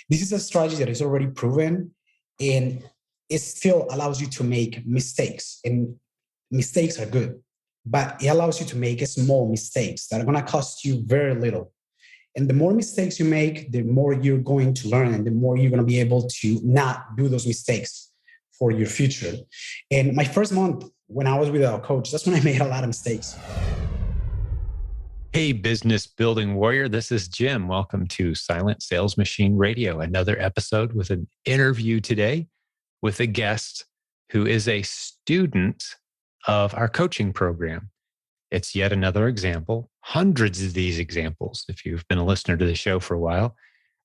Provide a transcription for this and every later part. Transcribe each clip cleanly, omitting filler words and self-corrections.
This is a strategy that is already proven, and it still allows you to make mistakes. And mistakes are good, but it allows you to make small mistakes that are going to cost you very little. And the more mistakes you make, the more you're going to learn, and the more you're going to be able to not do those mistakes for your future. And my first month when I was with our coach, that's when I made a lot of mistakes. Hey, business building warrior. This is Jim. Welcome to Silent Sales Machine Radio, another episode with an interview today with a guest who is a student of our coaching program. It's yet another example, hundreds of these examples, if you've been a listener to the show for a while,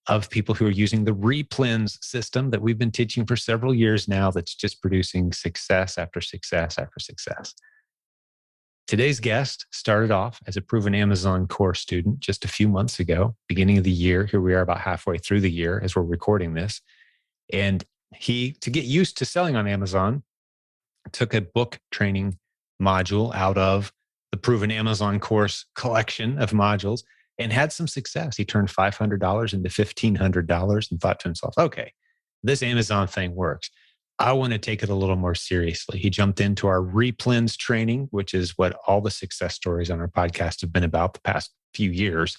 of people who are using the replens system that we've been teaching for several years now that's just producing success after success after success. Today's guest started off as a proven Amazon course student just a few months ago, beginning of the year. Here we are about halfway through the year as we're recording this. And he, to get used to selling on Amazon, took a book training module out of the proven Amazon course collection of modules and had some success. He turned $500 into $1,500 and thought to himself, okay, this Amazon thing works. I want to take it a little more seriously. He jumped into our replens training, which is what all the success stories on our podcast have been about the past few years.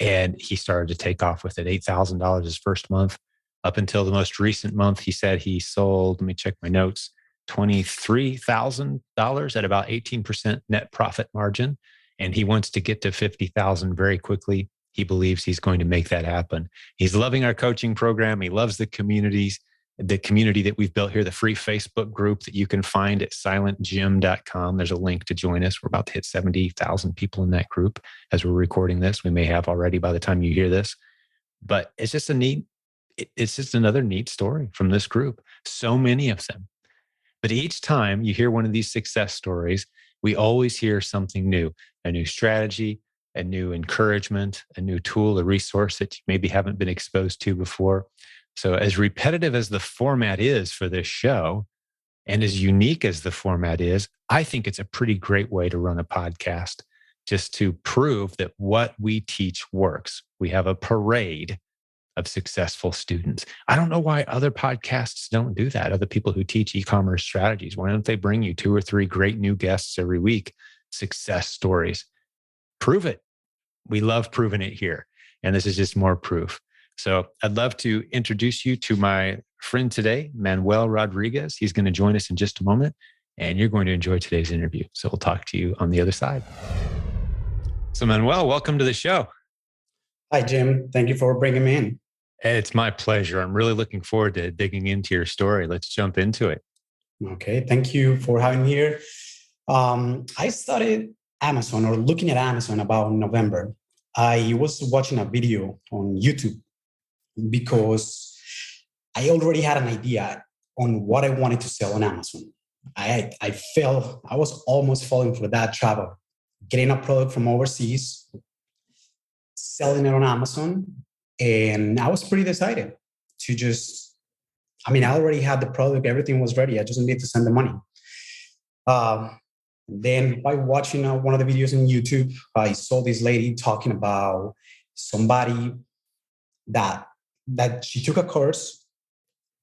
And he started to take off with it. $8,000 his first month. Up until the most recent month, he said he sold, let me check my notes, $23,000 at about 18% net profit margin. And he wants to get to 50,000 very quickly. He believes he's going to make that happen. He's loving our coaching program. He loves the community that we've built here, the free Facebook group that you can find at silentjim.com. There's a link to join us. We're about to hit 70,000 people in that group as we're recording this. We may have already by the time you hear this, but it's just another neat story from this group. So many of them. But each time you hear one of these success stories, we always hear something new, a new strategy, a new encouragement, a new tool, a resource that you maybe haven't been exposed to before. So as repetitive as the format is for this show, and as unique as the format is, I think it's a pretty great way to run a podcast, just to prove that what we teach works. We have a parade of successful students. I don't know why other podcasts don't do that. Other people who teach e-commerce strategies, why don't they bring you 2 or 3 great new guests every week? Success stories. Prove it. We love proving it here. And this is just more proof. So I'd love to introduce you to my friend today, Manuel Rodriguez. He's going to join us in just a moment, and you're going to enjoy today's interview. So we'll talk to you on the other side. So Manuel, welcome to the show. Hi, Jim. Thank you for bringing me in. It's my pleasure. I'm really looking forward to digging into your story. Let's jump into it. Okay. Thank you for having me here. I started Amazon or looking at Amazon about November. I was watching a video on YouTube because I already had an idea on what I wanted to sell on Amazon. I was almost falling for that trap, getting a product from overseas, selling it on Amazon. And I was pretty decided to I already had the product, everything was ready. I just needed to send the money. Then by watching one of the videos on YouTube, I saw this lady talking about somebody that she took a course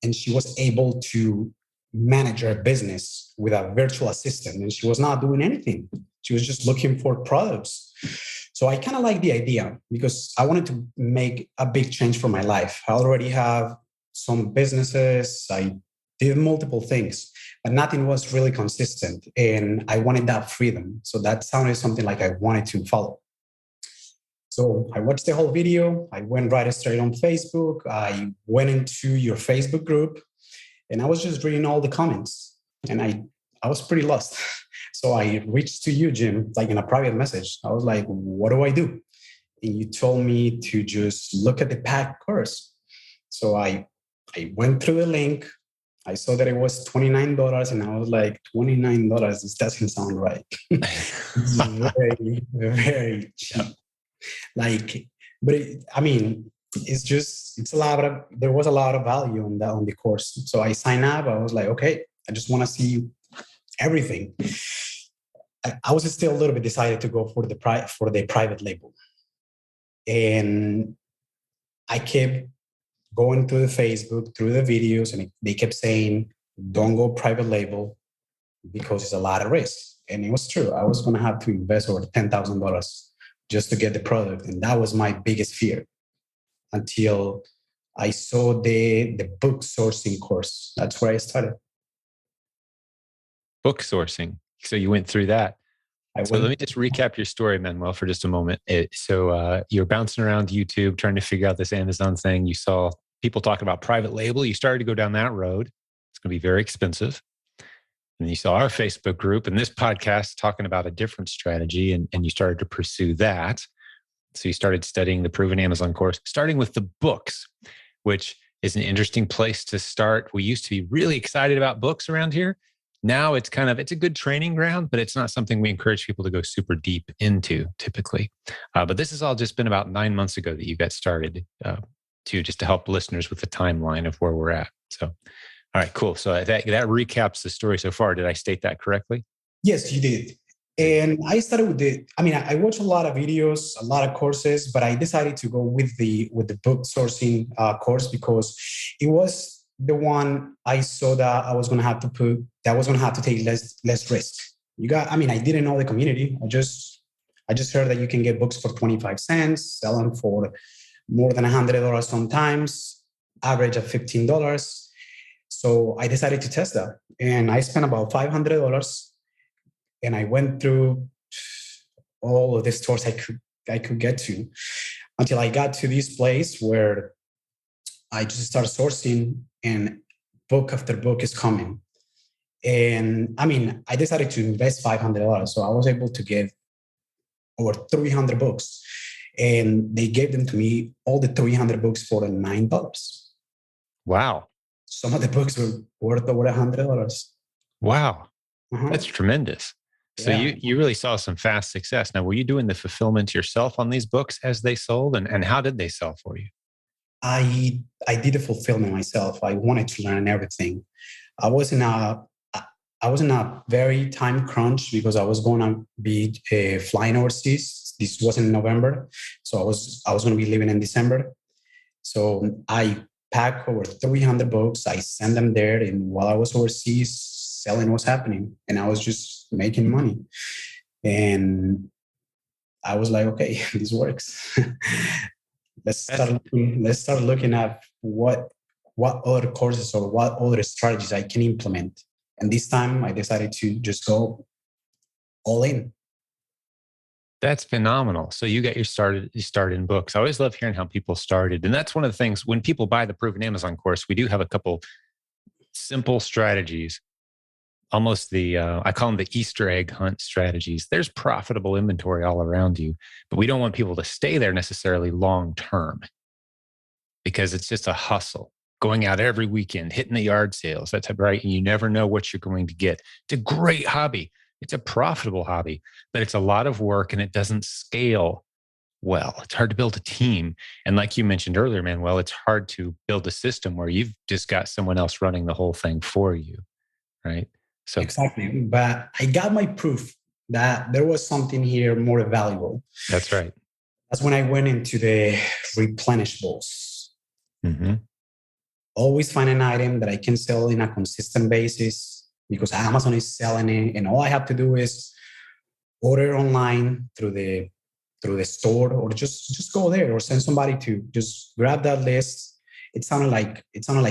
and she was able to manage her business with a virtual assistant. And she was not doing anything. She was just looking for products. So I kind of like the idea because I wanted to make a big change for my life. I already have some businesses. I did multiple things, but nothing was really consistent. And I wanted that freedom. So that sounded something like I wanted to follow. So I watched the whole video. I went right straight on Facebook. I went into your Facebook group and I was just reading all the comments and I was pretty lost. So I reached to you, Jim, like in a private message. I was like, what do I do? And you told me to just look at the packed course. So I went through the link. I saw that it was $29 and I was like, $29, this doesn't sound right. It's very, very cheap. There was a lot of value on the course. So I signed up. I was like, okay, I just want to see everything. I was still a little bit decided to go for the private label. And I kept going through the Facebook, through the videos, and they kept saying, don't go private label because it's a lot of risk. And it was true. I was going to have to invest over $10,000 just to get the product. And that was my biggest fear until I saw the book sourcing course. That's where I started. Book sourcing. So you went through that. So let me just recap your story, Manuel, for just a moment. You're bouncing around YouTube trying to figure out this Amazon thing. You saw people talking about private label. You started to go down that road. It's going to be very expensive. And you saw our Facebook group and this podcast talking about a different strategy, and you started to pursue that. So you started studying the Proven Amazon course, starting with the books, which is an interesting place to start. We used to be really excited about books around here. Now it's a good training ground, but it's not something we encourage people to go super deep into typically. But this has all just been about 9 months ago that you got started just to help listeners with the timeline of where we're at. So, all right, cool. So that recaps the story so far. Did I state that correctly? Yes, you did. And I started with I watched a lot of videos, a lot of courses, but I decided to go with the book sourcing course because it was the one I saw that I was going to have to take less risk. I didn't know the community. I just heard that you can get books for 25 cents, sell them for more than $100 sometimes, average of $15. So I decided to test that. And I spent about $500 and I went through all of the stores I could get to until I got to this place where I just started sourcing and book after book is coming. And I decided to invest $500. So I was able to get over 300 books and they gave them to me, all the 300 books for $9. Wow. Some of the books were worth over $100. Wow. That's tremendous. So you really saw some fast success. Now, were you doing the fulfillment yourself on these books as they sold? And how did they sell for you? I did the fulfillment myself. I wanted to learn everything. I was in a very time crunch because I was going to be flying overseas. This was in November, so I was going to be leaving in December. So I packed over 300 books. I sent them there, and while I was overseas, selling was happening, and I was just making money. And I was like, okay, this works. Let's start looking at what other courses or what other strategies I can implement. And this time I decided to just go all in. That's phenomenal. So you started in books. I always love hearing how people started. And that's one of the things when people buy the Proven Amazon course, we do have a couple simple strategies, almost I call them the Easter egg hunt strategies. There's profitable inventory all around you, but we don't want people to stay there necessarily long-term because it's just a hustle. Going out every weekend, hitting the yard sales, that's right. And you never know what you're going to get. It's a great hobby. It's a profitable hobby, but it's a lot of work and it doesn't scale well. It's hard to build a team. And like you mentioned earlier, Manuel, it's hard to build a system where you've just got someone else running the whole thing for you, right? So exactly. But I got my proof that there was something here more valuable. That's right. That's when I went into the replenishables. Mm-hmm. Always find an item that I can sell in a consistent basis because Amazon is selling it, and all I have to do is order online through the store, or just go there, or send somebody to just grab that list. It sounded like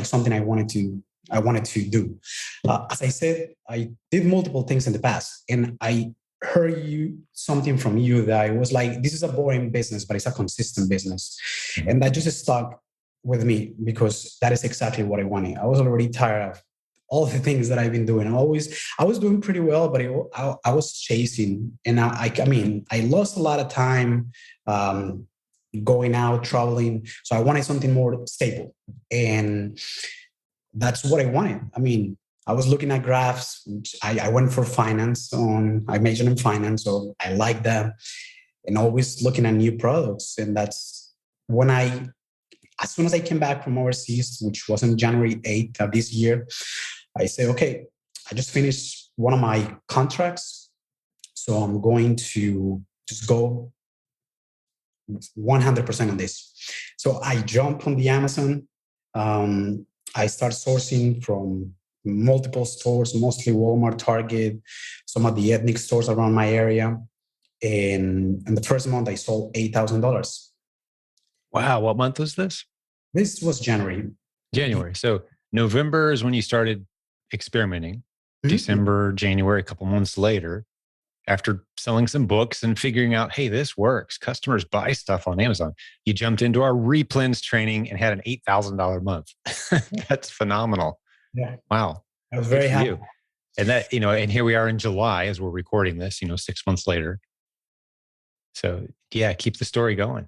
something I wanted to do. As I said, I did multiple things in the past, and I heard something from you that I was like, this is a boring business, but it's a consistent business, and that just stuck with me because that is exactly what I wanted. I was already tired of all the things that I've been doing. I was doing pretty well, but I was chasing, and I lost a lot of time going out, traveling. So I wanted something more stable, and that's what I wanted. I was looking at graphs. I went for finance. I majored in finance, so I like that, and always looking at new products. And that's when as soon as I came back from overseas, which was on January 8th of this year, I say, okay, I just finished one of my contracts, so I'm going to just go 100% on this. So I jump on the Amazon I start sourcing from multiple stores, mostly Walmart, Target, some of the ethnic stores around my area. And in the first month, I sold $8,000. Wow. What month was this? This was January. January. So November is when you started experimenting. Mm-hmm. December, January, a couple months later, after selling some books and figuring out, hey, this works. Customers buy stuff on Amazon. You jumped into our replens training and had an $8,000 month. That's phenomenal. Yeah. Wow. I was Good very for happy. you. And that, and here we are in July as we're recording this, 6 months later. So yeah, keep the story going.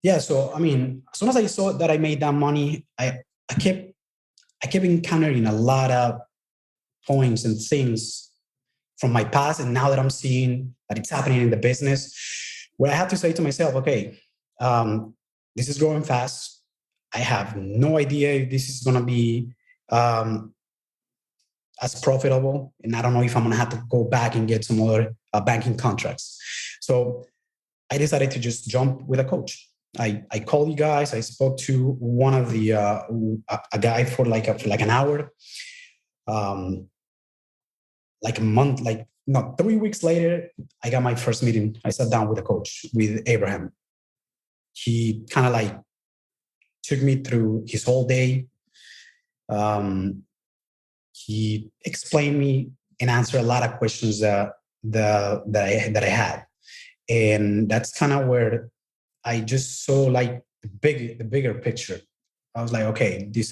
Yeah. So, I mean, as soon as I saw that I made that money, I kept encountering a lot of points and things from my past. And now that I'm seeing that it's happening in the business, where I have to say to myself, okay, this is growing fast. I have no idea if this is going to be as profitable. And I don't know if I'm going to have to go back and get some other banking contracts. So I decided to just jump with a coach. I called you guys. I spoke to one of the a guy for like an hour. Like a month, 3 weeks later, I got my first meeting. I sat down with a coach, with Abraham. He kind of like took me through his whole day. He explained me and answered a lot of questions that I had, and that's kind of where I just saw like the bigger picture. I was like, okay, this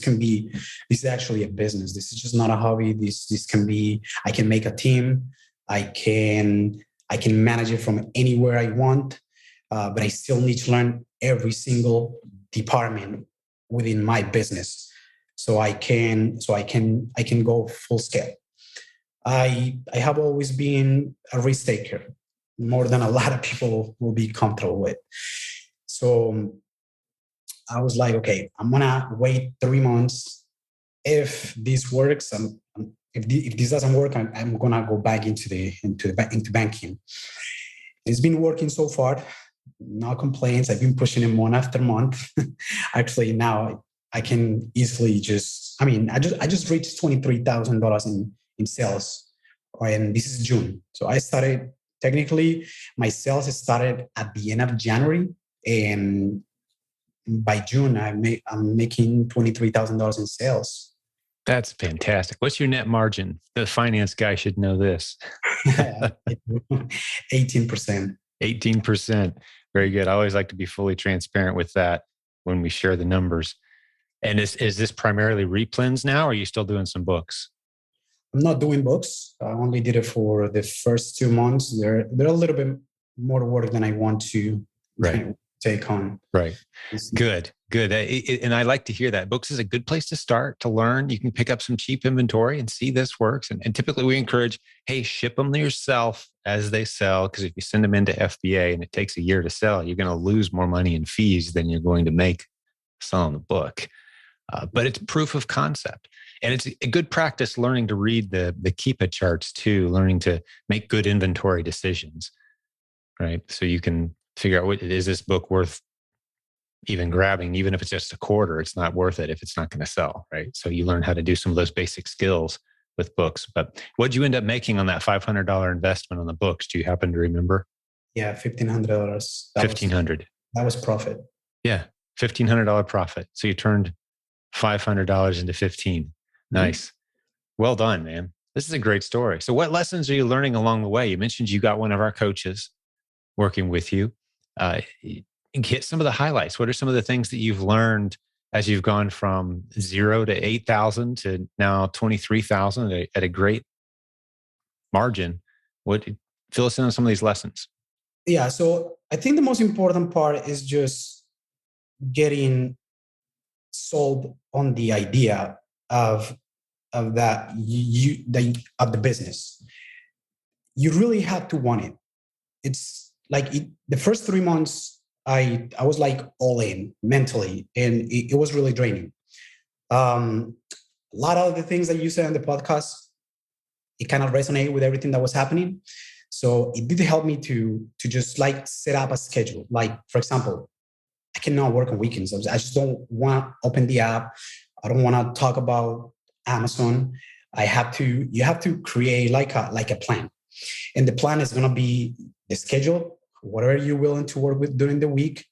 is actually a business. This is just not a hobby. This can be, I can make a team. I can manage it from anywhere I want, but I still need to learn every single department within my business, so I can go full scale. I have always been a risk taker, more than a lot of people will be comfortable with. So I was like, okay, I'm gonna wait 3 months. If this works, if this doesn't work, I'm gonna go back into banking. It's been working so far. No complaints. I've been pushing it month after month. Actually, now I can easily I just reached $23,000 in sales, and this is June. So I started, technically, my sales started at the end of January, and by June, I'm making $23,000 in sales. That's fantastic. What's your net margin? The finance guy should know this. 18%. 18%. Very good. I always like to be fully transparent with that when we share the numbers. And is this primarily replens now, or are you still doing some books? I'm not doing books. I only did it for the first 2 months. They're a little bit more work than I want to take on. Right. Good. And I like to hear that. Books is a good place to start to learn. You can pick up some cheap inventory and see this works. And typically we encourage, hey, ship them yourself as they sell. Because if you send them into FBA and it takes a year to sell, you're going to lose more money in fees than you're going to make selling the book. But it's proof of concept. And it's a good practice learning to read the Keepa charts too, learning to make good inventory decisions, right? So you can figure out, is this book worth even grabbing? Even if it's just a quarter, it's not worth it if it's not going to sell, right? So you learn how to do some of those basic skills with books. But what'd you end up making on that $500 investment on the books? Do you happen to remember? Yeah, $1,500. $1,500. That was profit. Yeah, $1,500 profit. So you turned $500 into 15. Nice. Mm-hmm. Well done, man. This is a great story. So what lessons are you learning along the way? You mentioned you got one of our coaches working with you. Hit some of the highlights. What are some of the things that you've learned as you've gone from 0 to 8,000 to now 23,000 at a great margin? Fill us in on some of these lessons. Yeah. So I think the most important part is just getting sold on the idea of that of the business. You really have to want it. It's like the first 3 months, I was like all in mentally, and it was really draining. A lot of the things that you said on the podcast, it kind of resonated with everything that was happening. So it did help me to just like set up a schedule. Like, for example, I cannot work on weekends. I just don't want to open the app. I don't want to talk about Amazon. You have to create like a plan. And the plan is going to be the schedule, whatever you're willing to work with during the week,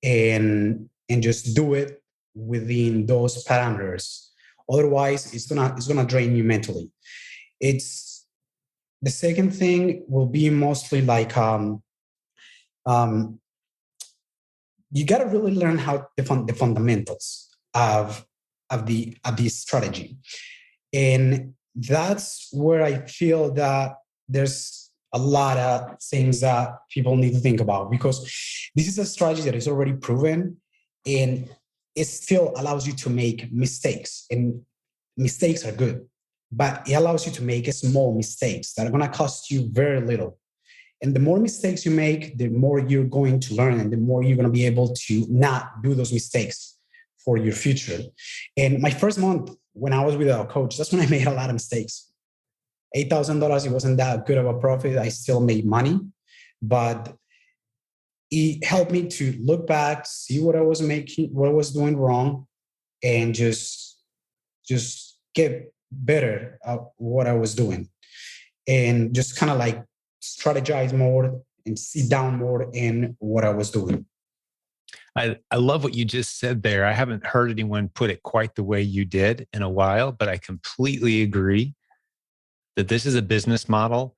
and just do it within those parameters. Otherwise, it's gonna drain you mentally. It's the second thing will be mostly like um, you got to really learn how the fundamentals of the strategy, and that's where I feel that there's a lot of things that people need to think about, because this is a strategy that is already proven, and it still allows you to make mistakes, and mistakes are good, but it allows you to make small mistakes that are going to cost you very little. And the more mistakes you make, the more you're going to learn, and the more you're going to be able to not do those mistakes for your future. And my first month when I was with our coach, that's when I made a lot of mistakes. $8,000, it wasn't that good of a profit. I still made money, but it helped me to look back, see what I was making, what I was doing wrong, and just get better at what I was doing, and just kind of like strategize more and sit down more in what I was doing. I love what you just said there. I haven't heard anyone put it quite the way you did in a while, but I completely agree that this is a business model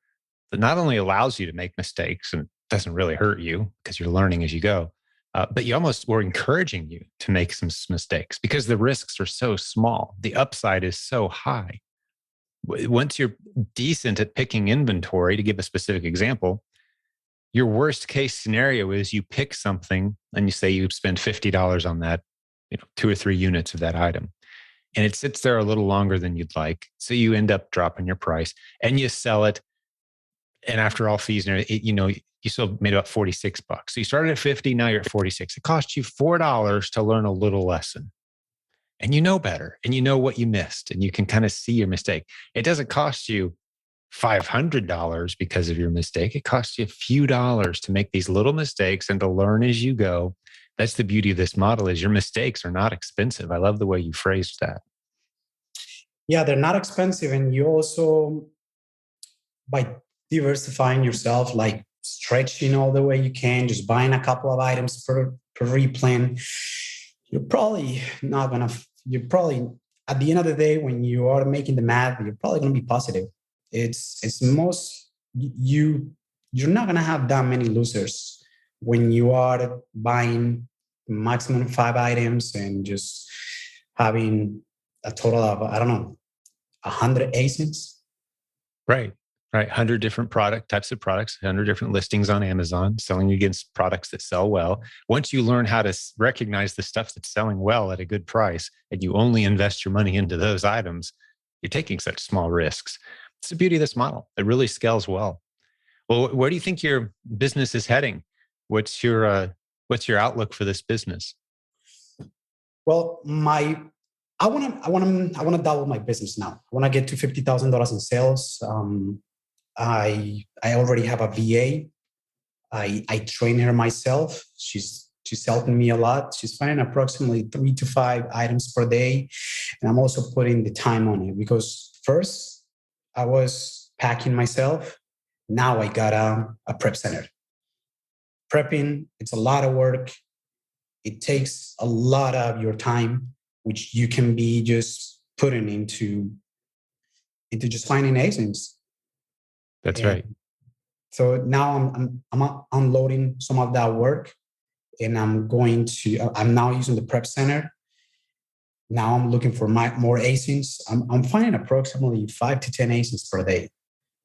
that not only allows you to make mistakes and doesn't really hurt you because you're learning as you go, but you almost were encouraging you to make some mistakes because the risks are so small. The upside is so high. Once you're decent at picking inventory, to give a specific example, your worst case scenario is you pick something and you say you spend $50 on that, 2 or 3 units of that item. And it sits there a little longer than you'd like. So you end up dropping your price and you sell it. And after all fees and everything, you still made about $46. So you started at 50, now you're at 46. It cost you $4 to learn a little lesson. And you know better, and you know what you missed, and you can kind of see your mistake. It doesn't cost you $500 because of your mistake. It costs you a few dollars to make these little mistakes and to learn as you go. That's the beauty of this model, is your mistakes are not expensive. I love the way you phrased that. Yeah, they're not expensive. And you also, by diversifying yourself, like stretching all the way you can, just buying a couple of items per replen, you're probably at the end of the day, when you are making the math, you're probably going to be positive. You're not going to have that many losers when you are buying maximum 5 items and just having a total of, I don't know, 100 ASINs. Right. 100 different types of products, 100 different listings on Amazon, selling against products that sell well. Once you learn how to recognize the stuff that's selling well at a good price, and you only invest your money into those items, you're taking such small risks. It's the beauty of this model. It really scales well. Well, where do you think your business is heading? What's your outlook for this business? Well, I want to double my business now. I want to get to $50,000 in sales. I already have a VA. I train her myself. She's helping me a lot. She's finding approximately 3 to 5 items per day, and I'm also putting the time on it, because first I was packing myself. Now I got a prep center. Prepping, it's a lot of work. It takes a lot of your time, which you can be just putting into just finding ASINs. That's right. So now I'm unloading some of that work, and I'm now using the prep center. Now I'm looking for more ASINs. I'm finding approximately 5 to 10 ASINs per day.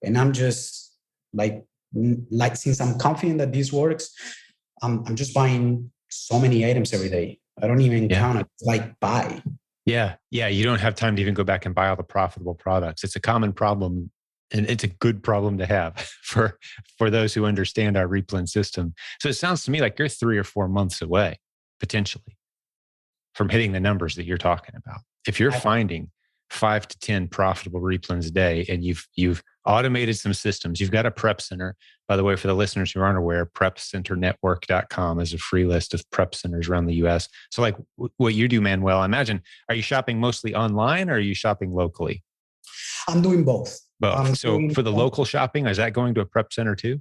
And I'm just like since I'm confident that this works, I'm just buying so many items every day. I don't even count it, like buy. Yeah. You don't have time to even go back and buy all the profitable products. It's a common problem, and it's a good problem to have for those who understand our replen system. So it sounds to me like you're 3 or 4 months away, potentially, from hitting the numbers that you're talking about. If you're finding 5 to 10 profitable replens a day, and you've automated some systems. You've got a prep center. By the way, for the listeners who aren't aware, prepcenternetwork.com is a free list of prep centers around the US. So like what you do, Manuel, I imagine, are you shopping mostly online or are you shopping locally? I'm doing both. Both. So for the local shopping, is that going to a prep center too?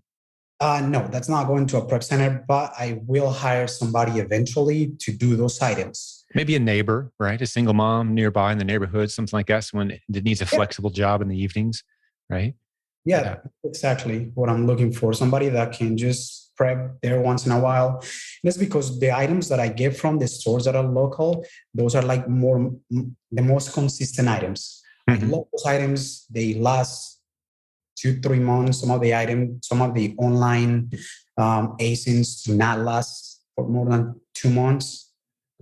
No, that's not going to a prep center, but I will hire somebody eventually to do those items. Maybe a neighbor, right? A single mom nearby in the neighborhood, something like that. Someone that needs a flexible job in the evenings, right? Yeah, exactly what I'm looking for. Somebody that can just prep there once in a while. And that's because the items that I get from the stores that are local, those are like the most consistent items. Mm-hmm. I love those items. They last 2-3 months. Some of the online ASINs do not last for more than 2 months.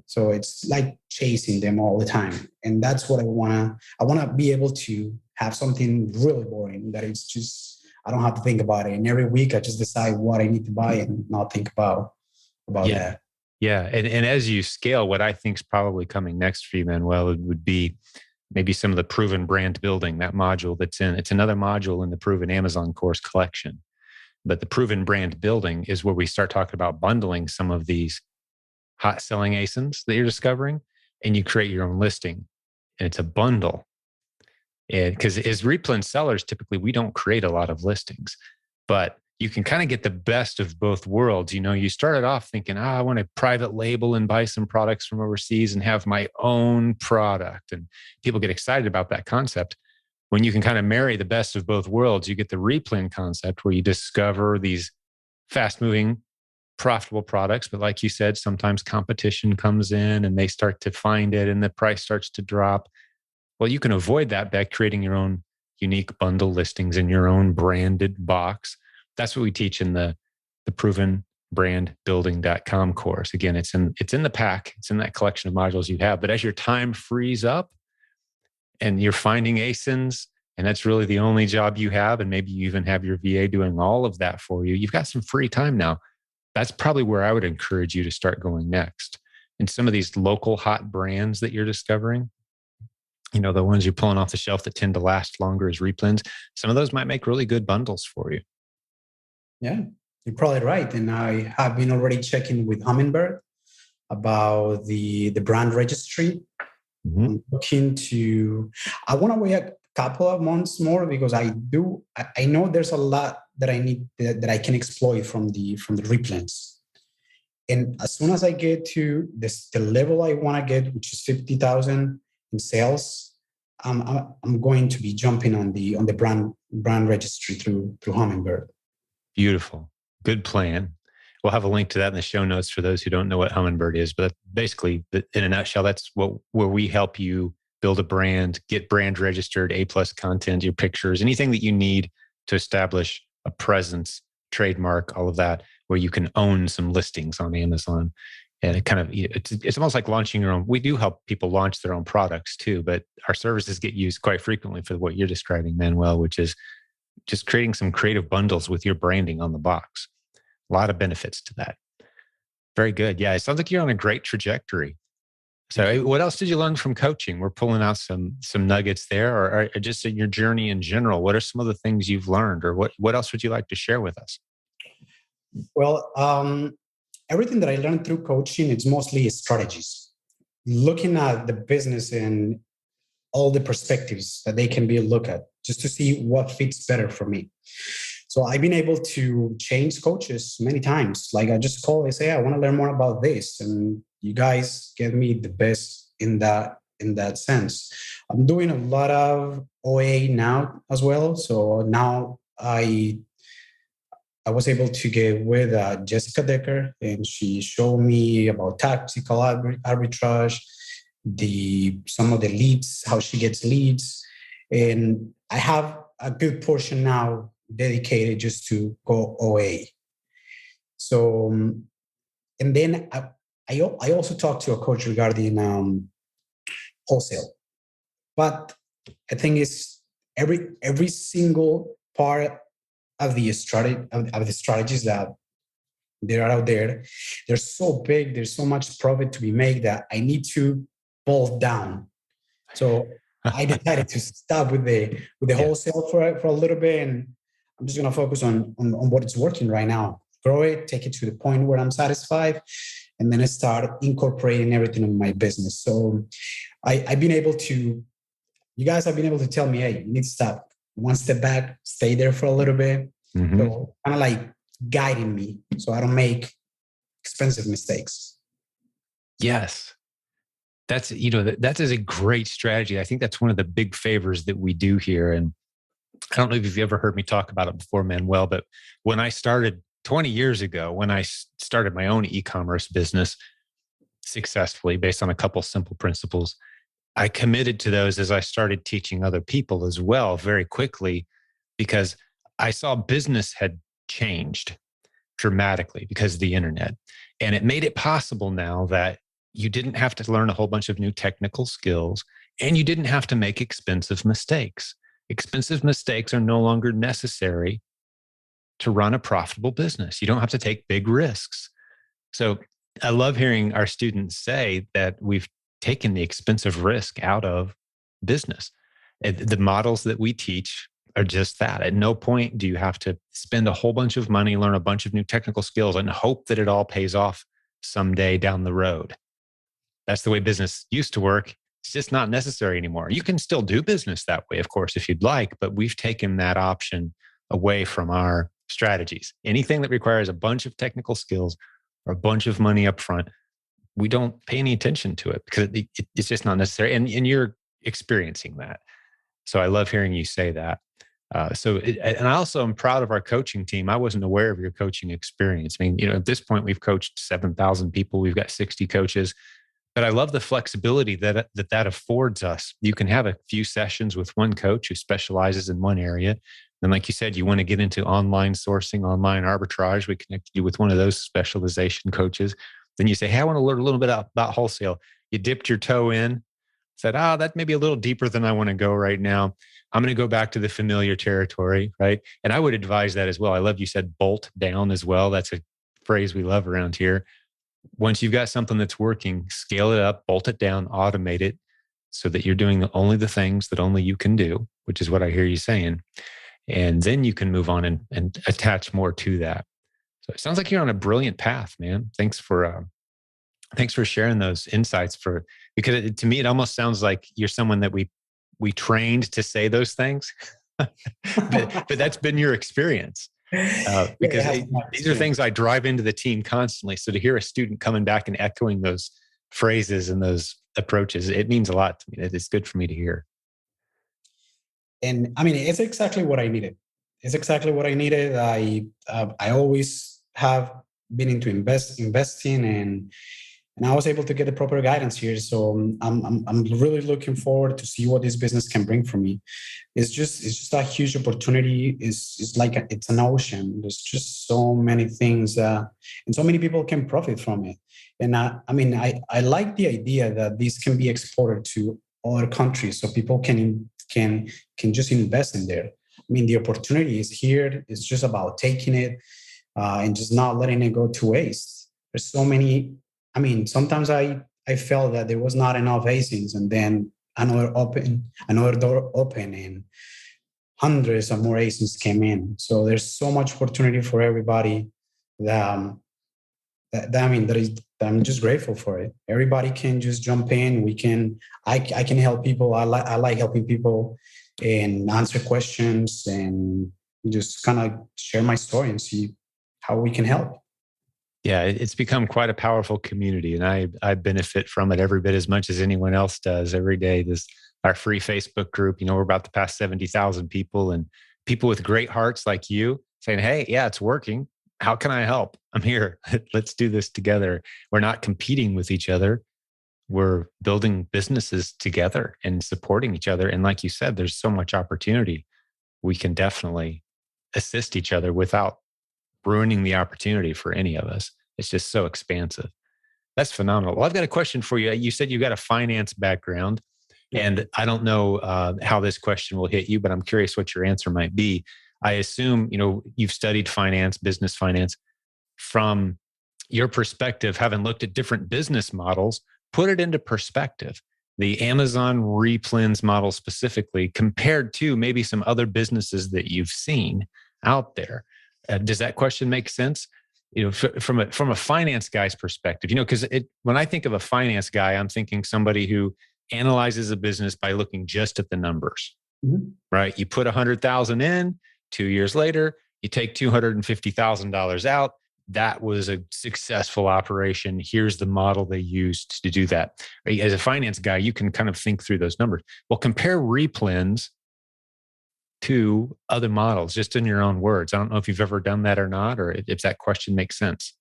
So it's like chasing them all the time. And that's what I want to be able to have something really boring that it's just, I don't have to think about it. And every week I just decide what I need to buy and not think about that. Yeah. And as you scale, what I think is probably coming next for you, Manuel, would be maybe some of the proven brand building, that module it's another module in the proven Amazon course collection. But the proven brand building is where we start talking about bundling some of these hot selling ASINs that you're discovering, and you create your own listing. And it's a bundle. Because as replens sellers, typically we don't create a lot of listings, but you can kind of get the best of both worlds. You started off thinking, I want to private label and buy some products from overseas and have my own product. And people get excited about that concept. When you can kind of marry the best of both worlds, you get the replen concept where you discover these fast moving, profitable products. But like you said, sometimes competition comes in and they start to find it and the price starts to drop. Well, you can avoid that by creating your own unique bundle listings in your own branded box. That's what we teach in the provenbrandbuilding.com course. Again, it's in the pack. It's in that collection of modules you have. But as your time frees up and you're finding ASINs, and that's really the only job you have, and maybe you even have your VA doing all of that for you, you've got some free time now. That's probably where I would encourage you to start going next. And some of these local hot brands that you're discovering, the ones you're pulling off the shelf that tend to last longer as replens, some of those might make really good bundles for you. Yeah, you're probably right. And I have been already checking with Hummingbird about the brand registry. Mm-hmm. I'm looking I want to wait a couple of months more because I know there's a lot that I need that I can exploit from the replens. And as soon as I get to the level I want to get, which is 50,000 in sales, I'm going to be jumping on the brand registry through Hummingbird. Beautiful. Good plan. We'll have a link to that in the show notes for those who don't know what Hummingbird is. But basically, in a nutshell, that's where we help you build a brand, get brand registered, A+ content, your pictures, anything that you need to establish a presence, trademark, all of that, where you can own some listings on Amazon. And it's almost like launching your own. We do help people launch their own products too, but our services get used quite frequently for what you're describing, Manuel, which is just creating some creative bundles with your branding on the box. A lot of benefits to that. Very good. Yeah, it sounds like you're on a great trajectory. So what else did you learn from coaching? We're pulling out some nuggets there, or just in your journey in general. What are some of the things you've learned, or what else would you like to share with us? Well, everything that I learned through coaching, it's mostly strategies. Looking at the business and all the perspectives that they can be looked at, just to see what fits better for me. So I've been able to change coaches many times. Like I just call and say, I want to learn more about this. And you guys get me the best in that sense. I'm doing a lot of OA now as well. So now I was able to get with Jessica Decker, and she showed me about tactical arbitrage, some of the leads, how she gets leads. And I have a good portion now dedicated just to go OA. So, and then I also talked to a coach regarding wholesale. But I think it's every single part of the strategies that there are out there, they're so big, there's so much profit to be made that I need to boil down. So I decided to stop with the Yeah. wholesale for a little bit, and I'm just gonna focus on what is working right now. Grow it, take it to the point where I'm satisfied, and then I start incorporating everything in my business. So I've been able to, you guys have been able to tell me, hey, you need to stop one step back, stay there for a little bit. Mm-hmm. So kind of like guiding me so I don't make expensive mistakes. Yes. That is a great strategy. I think that's one of the big favors that we do here. And I don't know if you've ever heard me talk about it before, Manuel, but when I started 20 years ago, when I started my own e-commerce business successfully based on a couple simple principles, I committed to those as I started teaching other people as well very quickly, because I saw business had changed dramatically because of the internet. And it made it possible now that you didn't have to learn a whole bunch of new technical skills, and you didn't have to make expensive mistakes. Expensive mistakes are no longer necessary to run a profitable business. You don't have to take big risks. So I love hearing our students say that we've taken the expensive risk out of business. The models that we teach are just that. At no point do you have to spend a whole bunch of money, learn a bunch of new technical skills, and hope that it all pays off someday down the road. That's the way business used to work. It's just not necessary anymore. You can still do business that way, of course, if you'd like, but we've taken that option away from our strategies. Anything that requires a bunch of technical skills or a bunch of money up front, we don't pay any attention to it because it's just not necessary. And you're experiencing that. So I love hearing you say that. And I also am proud of our coaching team. I wasn't aware of your coaching experience. I mean, at this point, we've coached 7,000 people. We've got 60 coaches. But I love the flexibility that affords us. You can have a few sessions with one coach who specializes in one area. And like you said, you want to get into online sourcing, online arbitrage. We connect you with one of those specialization coaches. Then you say, hey, I want to learn a little bit about wholesale. You dipped your toe in, said, that may be a little deeper than I want to go right now. I'm going to go back to the familiar territory, right? And I would advise that as well. I love you said bolt down as well. That's a phrase we love around here. Once you've got something that's working, scale it up, bolt it down, automate it so that you're doing only the things that only you can do, which is what I hear you saying. And then you can move on and attach more to that. So it sounds like you're on a brilliant path, man. Thanks for sharing those insights because to me, it almost sounds like you're someone that we trained to say those things, but that's been your experience. Because these are things I drive into the team constantly. So to hear a student coming back and echoing those phrases and those approaches, it means a lot to me. It's good for me to hear. And I mean, it's exactly what I needed. It's exactly what I needed. I always have been into investing, and I was able to get the proper guidance here. So I'm really looking forward to see what this business can bring for me. It's just a huge opportunity. It's like it's an ocean. There's just so many things, and so many people can profit from it. And I like the idea that this can be exported to other countries, so people can just invest in there. I mean, the opportunity is here. It's just about taking it and just not letting it go to waste. There's so many. I mean, sometimes I felt that there was not enough ASINs, and then another door open, and hundreds of more ASINs came in. So there's so much opportunity for everybody that I'm just grateful for it. Everybody can just jump in. I can help people. I like helping people and answer questions and just kind of share my story and see how we can help. Yeah, it's become quite a powerful community, and I benefit from it every bit as much as anyone else does every day. Our free Facebook group, we're about to pass 70,000 people, and people with great hearts like you saying, hey, yeah, it's working. How can I help? I'm here. Let's do this together. We're not competing with each other. We're building businesses together and supporting each other. And like you said, there's so much opportunity. We can definitely assist each other without ruining the opportunity for any of us. It's just so expansive. That's phenomenal. Well, I've got a question for you. You said you've got a finance background, and I don't know how this question will hit you, but I'm curious what your answer might be. I assume, you've studied finance, business finance. From your perspective, having looked at different business models, put it into perspective. the Amazon replens model specifically compared to maybe some other businesses that you've seen out there. Does that question make sense? From a finance guy's perspective, because when I think of a finance guy, I'm thinking somebody who analyzes a business by looking just at the numbers, right? You put 100,000 in, 2 years later, you take $250,000 out. That was a successful operation. Here's the model they used to do that. As a finance guy, you can kind of think through those numbers. Well, compare replens to other models, just in your own words. I don't know if you've ever done that or not, or if that question makes sense.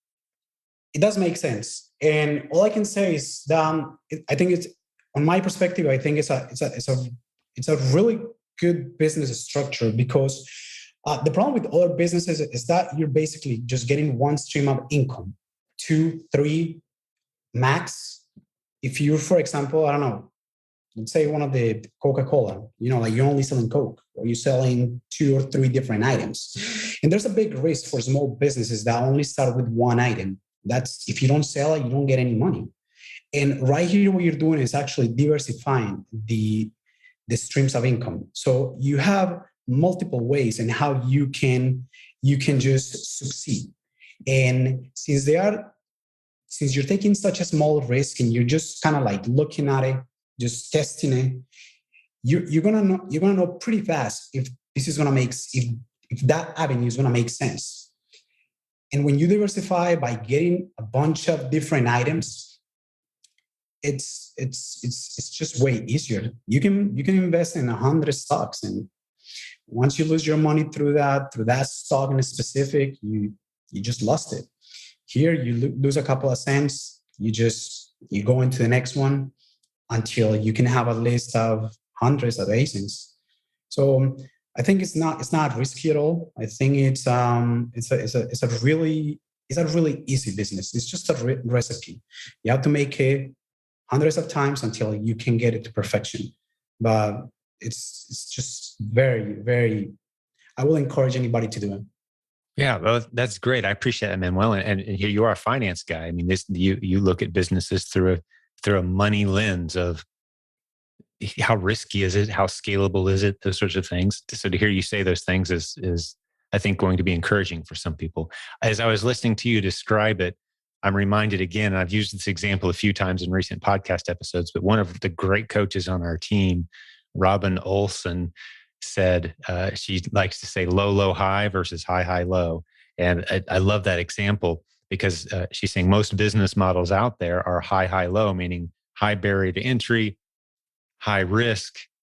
It does make sense. And all I can say is that I think it's, on my perspective, I think it's a really good business structure, because the problem with other businesses is that you're basically just getting one stream of income, 2, 3 max. If you're, for example, I don't know, let's say one of the Coca-Cola, like you're only selling Coke, or you're selling 2 or 3 different items. And there's a big risk for small businesses that only start with one item. That's, if you don't sell it, you don't get any money. And right here, what you're doing is actually diversifying the streams of income. So you have multiple ways in how you can just succeed. And since you're taking such a small risk and you're just kind of like looking at it, just testing it, you're gonna know pretty fast if this is gonna make, if that avenue is gonna make sense. And when you diversify by getting a bunch of different items, it's just way easier. You can invest in 100 stocks, and once you lose your money through that stock in a specific, you just lost it. Here, you lose a couple of cents, you go into the next one until you can have a list of hundreds of ASINs. So I think it's not risky at all. I think it's a really easy business. It's just a recipe. You have to make it hundreds of times until you can get it to perfection. But it's just very, very, I will encourage anybody to do it. Yeah, well, that's great. I appreciate that, Manuel. And here you are, a finance guy. I mean, you look at businesses through a money lens of how risky is it, how scalable is it, those sorts of things. So to hear you say those things is I think going to be encouraging for some people. As I was listening to you describe it, I'm reminded again, and I've used this example a few times in recent podcast episodes, but one of the great coaches on our team, Robin Olson, said she likes to say low, low, high versus high, high, low. And I love that example because she's saying most business models out there are high, high, low, meaning high barrier to entry, high risk,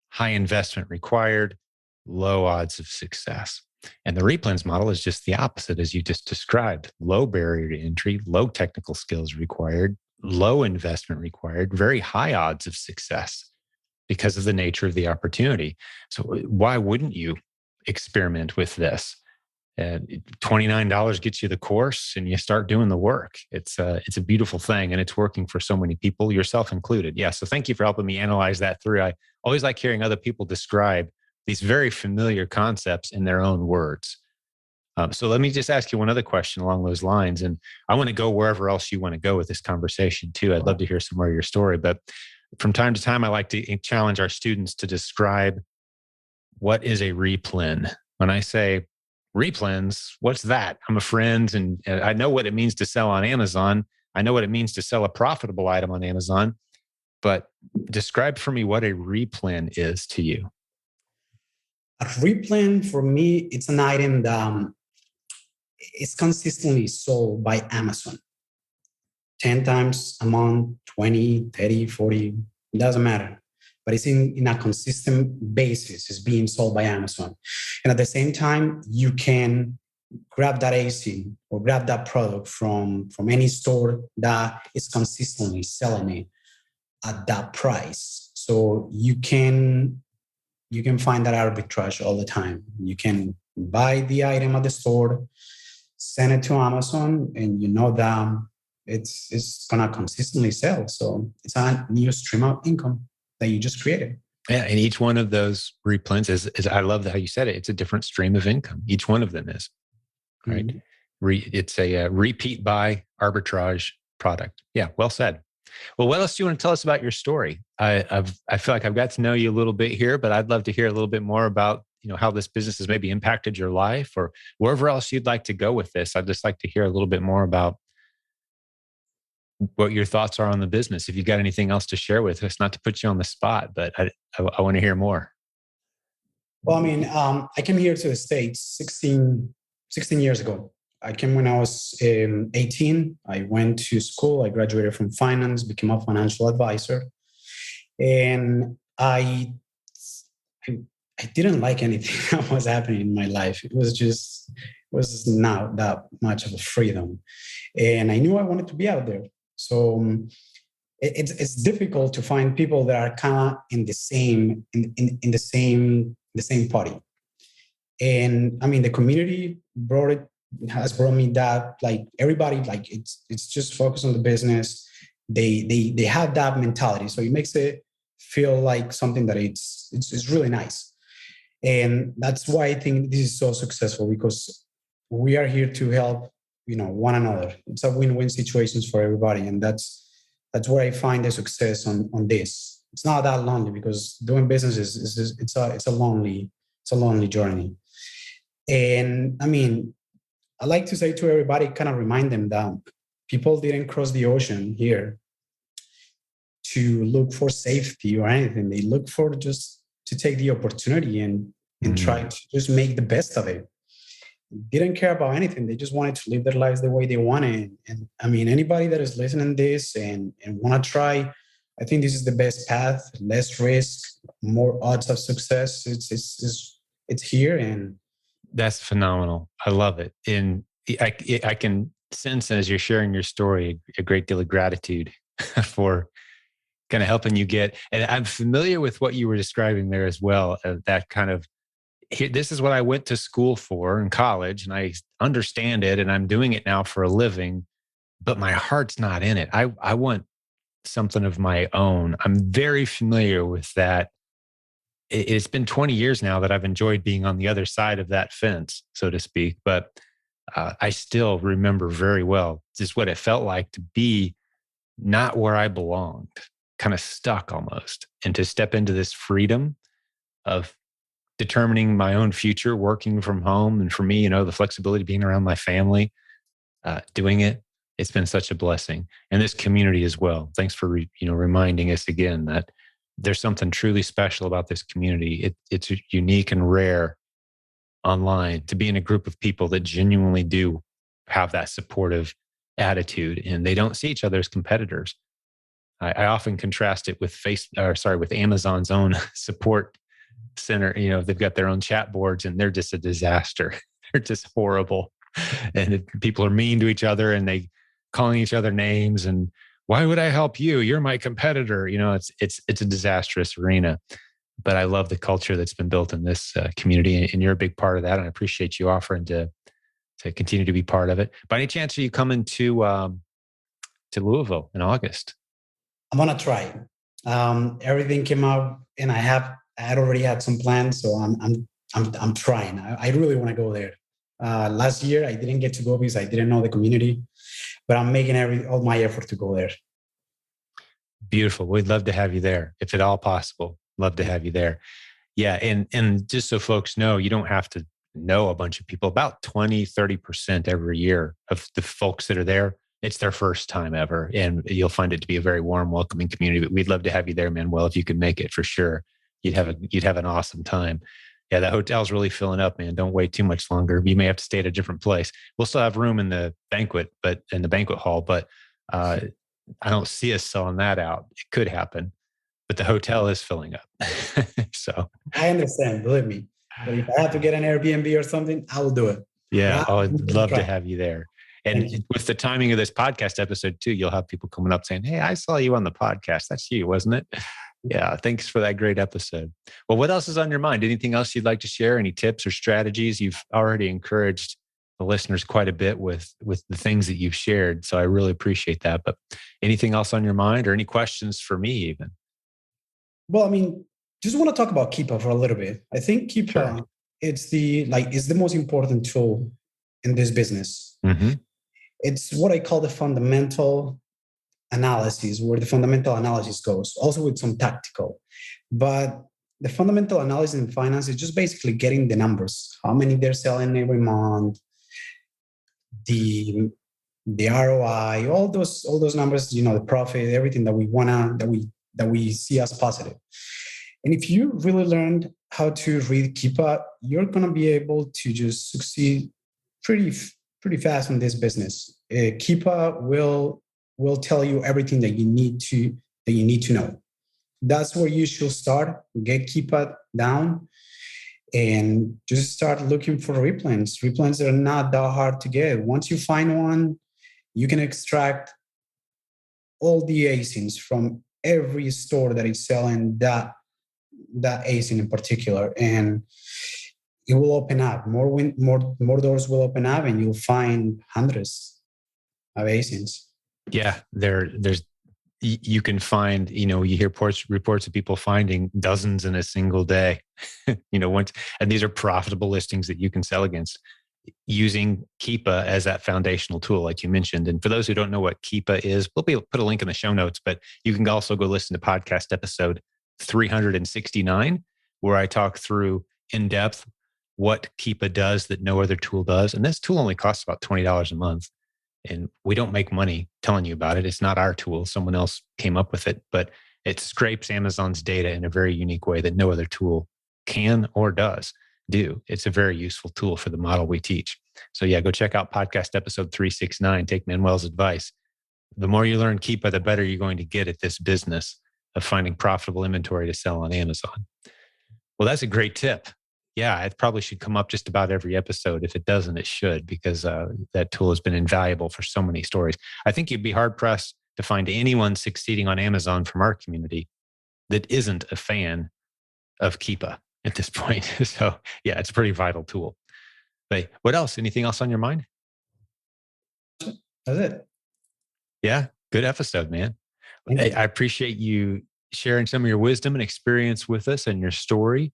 high investment required, low odds of success. And the replens model is just the opposite, as you just described. Low barrier to entry, low technical skills required, low investment required, very high odds of success because of the nature of the opportunity. So why wouldn't you experiment with this? $29 gets you the course and you start doing the work. It's a beautiful thing, and it's working for so many people, yourself included. Yeah. So thank you for helping me analyze that through. I always like hearing other people describe these very familiar concepts in their own words. So let me just ask you one other question along those lines. And I want to go wherever else you want to go with this conversation too. I'd love to hear some more of your story, but from time to time, I like to challenge our students to describe what is a replen. When I say replens, what's that? I'm a friend and I know what it means to sell on Amazon. I know what it means to sell a profitable item on Amazon, but describe for me what a replen is to you. A replen for me, it's an item that is consistently sold by Amazon. 10 times a month, 20, 30, 40, it doesn't matter. But it's in a consistent basis. It's being sold by Amazon. And at the same time, you can grab that AC or grab that product from any store that is consistently selling it at that price. So you can find that arbitrage all the time. You can buy the item at the store, send it to Amazon, and you know that it's gonna consistently sell. So it's a new stream of income that you just created. Yeah, and each one of those replens is I love how you said it. It's a different stream of income. Each one of them is, right? Mm-hmm. It's a repeat buy arbitrage product. Yeah, well said. Well, what else do you want to tell us about your story? I feel like I've got to know you a little bit here, but I'd love to hear a little bit more about, how this business has maybe impacted your life or wherever else you'd like to go with this. I'd just like to hear a little bit more about what your thoughts are on the business. If you've got anything else to share with us, not to put you on the spot, but I want to hear more. Well, I mean, I came here to the States 16 years ago. I came when I was 18. I went to school. I graduated from finance, became a financial advisor. And I didn't like anything that was happening in my life. It was not that much of a freedom. And I knew I wanted to be out there. So it's difficult to find people that are kind of in the same the same party. And I mean, the community has brought me that, like, everybody, like, it's just focused on the business. They have that mentality, so it makes it feel like something that it's really nice. And that's why I think this is so successful, because we are here to help, one another. It's a win-win situations for everybody, and that's where I find the success on this. It's not that lonely, because doing business it's a lonely journey. And I mean, I like to say to everybody, kind of remind them that people didn't cross the ocean here to look for safety or anything. They look for just to take the opportunity and try to just make the best of it. Didn't care about anything. They just wanted to live their lives the way they wanted. And I mean, anybody that is listening to this and want to try, I think this is the best path. Less risk, more odds of success. It's here. And that's phenomenal. I love it. And I can sense, as you're sharing your story, a great deal of gratitude for kind of helping you get. And I'm familiar with what you were describing there as well. That kind of, this is what I went to school for in college, and I understand it, and I'm doing it now for a living, but my heart's not in it. I want something of my own. I'm very familiar with that. It's been 20 years now that I've enjoyed being on the other side of that fence, so to speak. But I still remember very well just what it felt like to be not where I belonged, kind of stuck almost, and to step into this freedom of determining my own future, working from home. And for me, the flexibility of being around my family, doing it, it's been such a blessing. And this community as well. Thanks for, reminding us again that there's something truly special about this community. It's unique and rare online to be in a group of people that genuinely do have that supportive attitude, and they don't see each other as competitors. I often contrast it with with Amazon's own support center. They've got their own chat boards, and they're just a disaster. They're just horrible, and people are mean to each other, and they calling each other names. And why would I help you? You're my competitor. It's a disastrous arena. But I love the culture that's been built in this community, and you're a big part of that. And I appreciate you offering to continue to be part of it. By any chance, are you coming to Louisville in August? I'm gonna try. Everything came out, and I had already had some plans, so I'm trying. I really want to go there. Last year I didn't get to go because I didn't know the community, but I'm making all my effort to go there. Beautiful. We'd love to have you there, if at all possible. Love to have you there. Yeah. And just so folks know, you don't have to know a bunch of people. About 20-30% every year of the folks that are there, it's their first time ever. And you'll find it to be a very warm, welcoming community. But we'd love to have you there, Manuel. If you could make it, for sure, you'd have an awesome time. Yeah, that hotel's really filling up, man. Don't wait too much longer. You may have to stay at a different place. We'll still have room in the banquet hall, but I don't see us selling that out. It could happen, but the hotel is filling up. So I understand, believe me. But if I have to get an Airbnb or something, I will do it. Yeah, I'd love to have you there. And with the timing of this podcast episode too, you'll have people coming up saying, "Hey, I saw you on the podcast. That's you, wasn't it?" Yeah, thanks for that great episode. Well, what else is on your mind? Anything else you'd like to share? Any tips or strategies? You've already encouraged the listeners quite a bit with the things that you've shared, so I really appreciate that. But anything else on your mind, or any questions for me even? Well, I mean, just want to talk about Keepa for a little bit. I think Keepa, Sure. it's the most important tool in this business. Mm-hmm. It's what I call the fundamental analysis, where the fundamental analysis goes, also with some tactical. But the fundamental analysis in finance is just basically getting the numbers, how many they're selling every month, the ROI, all those numbers, the profit, everything that we see as positive. And if you really learned how to read Keepa, you're gonna be able to just succeed pretty fast in this business. Keepa will tell you everything that you need to know. That's where you should start. Get Keepa down and just start looking for replens. Replens are not that hard to get. Once you find one, you can extract all the ASINs from every store that is selling that ASIN in particular, and it will open up. More doors will open up, and you'll find hundreds of ASINs. Yeah, there's you can find, you hear reports of people finding dozens in a single day. And these are profitable listings that you can sell against using Keepa as that foundational tool, like you mentioned. And for those who don't know what Keepa is, we'll be able to put a link in the show notes, but you can also go listen to podcast episode 369, where I talk through in depth what Keepa does that no other tool does. And this tool only costs about $20 a month. And we don't make money telling you about it. It's not our tool. Someone else came up with it, but it scrapes Amazon's data in a very unique way that no other tool can or does do. It's a very useful tool for the model we teach. So yeah, go check out podcast episode 369. Take Manuel's advice. The more you learn Keepa, the better you're going to get at this business of finding profitable inventory to sell on Amazon. Well, that's a great tip. Yeah, it probably should come up just about every episode. If it doesn't, it should, because that tool has been invaluable for so many stories. I think you'd be hard pressed to find anyone succeeding on Amazon from our community that isn't a fan of Keepa at this point. So yeah, it's a pretty vital tool. But what else? Anything else on your mind? That's it. Yeah, good episode, man. I appreciate you sharing some of your wisdom and experience with us and your story.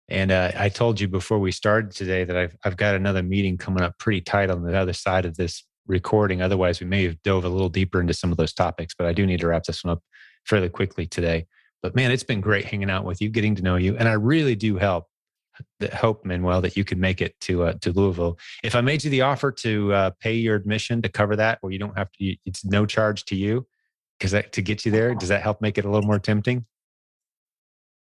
And I told you before we started today that I've got another meeting coming up pretty tight on the other side of this recording. Otherwise, we may have dove a little deeper into some of those topics, but I do need to wrap this one up fairly quickly today. But man, it's been great hanging out with you, getting to know you. And I really do hope, Manuel, that you could make it to Louisville. If I made you the offer to pay your admission to cover that, where you don't have to, it's no charge to you, because to get you there, does that help make it a little more tempting?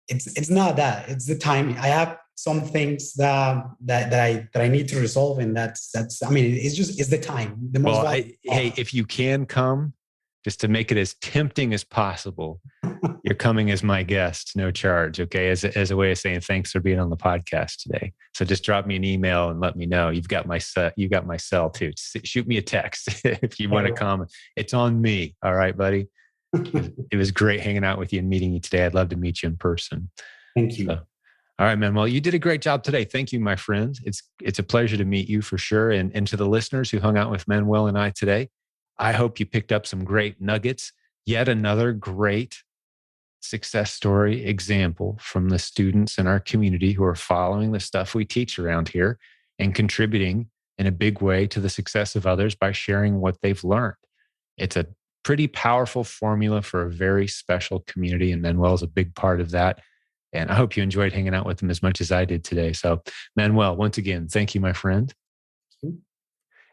It's not that. It's the time. I have some things that I need to resolve, and that's. I mean, it's the time. The most. Hey, if you can come, just to make it as tempting as possible, you're coming as my guest, no charge. Okay, as a way of saying thanks for being on the podcast today. So just drop me an email and let me know. You've got my cell too. Shoot me a text if you want to come. It's on me. All right, buddy. It was great hanging out with you and meeting you today. I'd love to meet you in person. Thank you. So, all right, Manuel, you did a great job today. Thank you, my friend. It's a pleasure to meet you for sure. And to the listeners who hung out with Manuel and I today, I hope you picked up some great nuggets. Yet another great success story example from the students in our community who are following the stuff we teach around here and contributing in a big way to the success of others by sharing what they've learned. It's a pretty powerful formula for a very special community, and Manuel is a big part of that. And I hope you enjoyed hanging out with him as much as I did today. So, Manuel, once again, thank you, my friend. Thank you.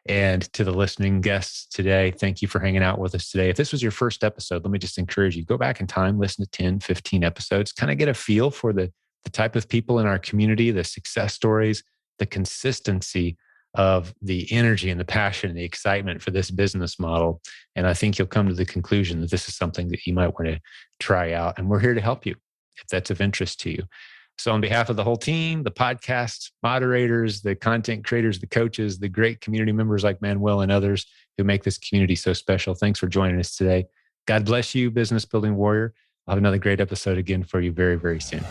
And to the listening guests today, thank you for hanging out with us today. If this was your first episode, let me just encourage you, go back in time, listen to 10, 15 episodes, kind of get a feel for the type of people in our community, the success stories, the consistency of the energy and the passion and the excitement for this business model. And I think you'll come to the conclusion that this is something that you might want to try out. And we're here to help you if that's of interest to you. So on behalf of the whole team, the podcast moderators, the content creators, the coaches, the great community members like Manuel and others who make this community so special, thanks for joining us today. God bless you, business building warrior. I'll have another great episode again for you very, very soon.